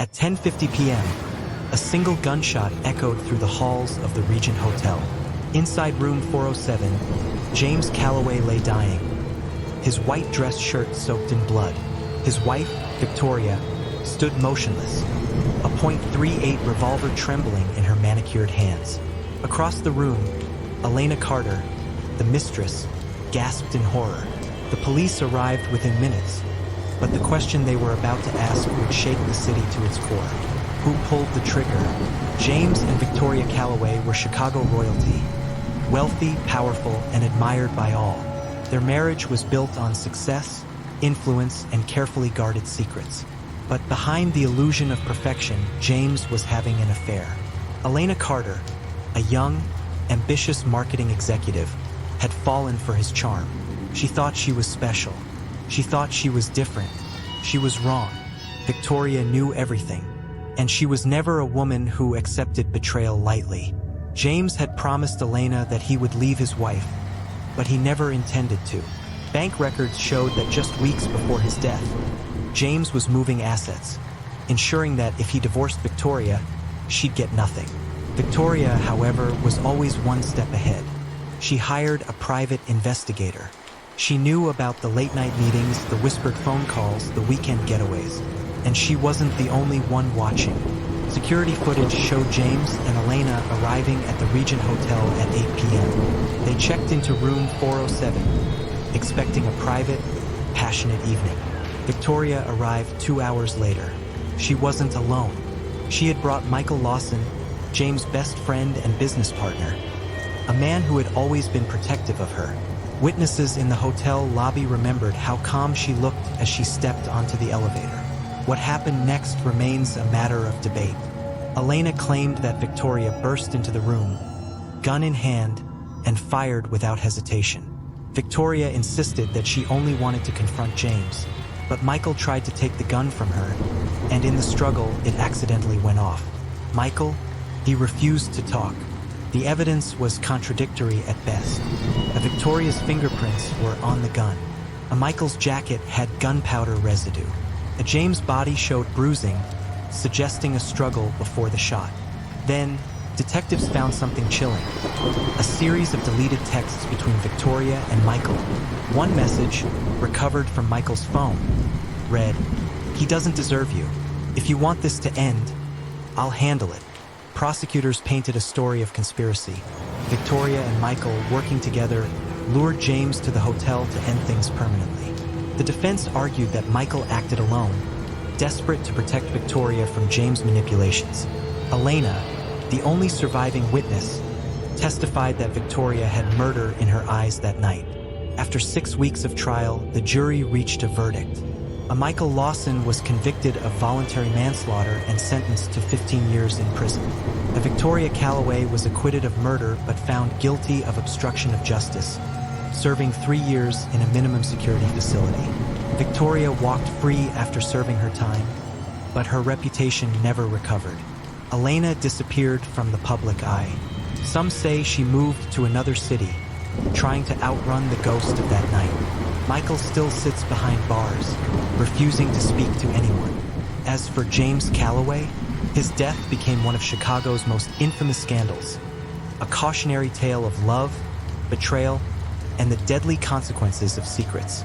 At 10:50 p.m., a single gunshot echoed through the halls of the Regent Hotel. Inside room 407, James Calloway lay dying, his white dress shirt soaked in blood. His wife, Victoria, stood motionless, a .38 revolver trembling in her manicured hands. Across the room, Elena Carter, the mistress, gasped in horror. The police arrived within minutes, but the question they were about to ask would shake the city to its core. Who pulled the trigger? James and Victoria Calloway were Chicago royalty, wealthy, powerful, and admired by all. Their marriage was built on success, influence, and carefully guarded secrets. But behind the illusion of perfection, James was having an affair. Elena Carter, a young, ambitious marketing executive, had fallen for his charm. She thought she was special. She thought she was different. She was wrong. Victoria knew everything, and she was never a woman who accepted betrayal lightly. James had promised Elena that he would leave his wife, but he never intended to. Bank records showed that just weeks before his death, James was moving assets, ensuring that if he divorced Victoria, she'd get nothing. Victoria, however, was always one step ahead. She hired a private investigator. She knew about the late-night meetings, the whispered phone calls, the weekend getaways, and she wasn't the only one watching. Security footage showed James and Elena arriving at the Regent Hotel at 8 p.m. They checked into room 407, expecting a private, passionate evening. Victoria arrived 2 hours later. She wasn't alone. She had brought Michael Lawson, James' best friend and business partner, a man who had always been protective of her. Witnesses in the hotel lobby remembered how calm she looked as she stepped onto the elevator. What happened next remains a matter of debate. Elena claimed that Victoria burst into the room, gun in hand, and fired without hesitation. Victoria insisted that she only wanted to confront James, but Michael tried to take the gun from her, and in the struggle, it accidentally went off. Michael, he refused to talk. The evidence was contradictory at best. A Victoria's fingerprints were on the gun. A Michael's jacket had gunpowder residue. A James' body showed bruising, suggesting a struggle before the shot. Then, detectives found something chilling. A series of deleted texts between Victoria and Michael. One message, recovered from Michael's phone, read, "He doesn't deserve you. If you want this to end, I'll handle it." Prosecutors painted a story of conspiracy. Victoria and Michael, working together, lured James to the hotel to end things permanently. The defense argued that Michael acted alone, desperate to protect Victoria from James' manipulations. Elena, the only surviving witness, testified that Victoria had murder in her eyes that night. After 6 weeks of trial, the jury reached a verdict. A Michael Lawson was convicted of voluntary manslaughter and sentenced to 15 years in prison. A Victoria Calloway was acquitted of murder but found guilty of obstruction of justice, serving 3 years in a minimum security facility. Victoria walked free after serving her time, but her reputation never recovered. Elena disappeared from the public eye. Some say she moved to another city, trying to outrun the ghost of that night. Michael still sits behind bars, refusing to speak to anyone. As for James Calloway, his death became one of Chicago's most infamous scandals, a cautionary tale of love, betrayal, and the deadly consequences of secrets.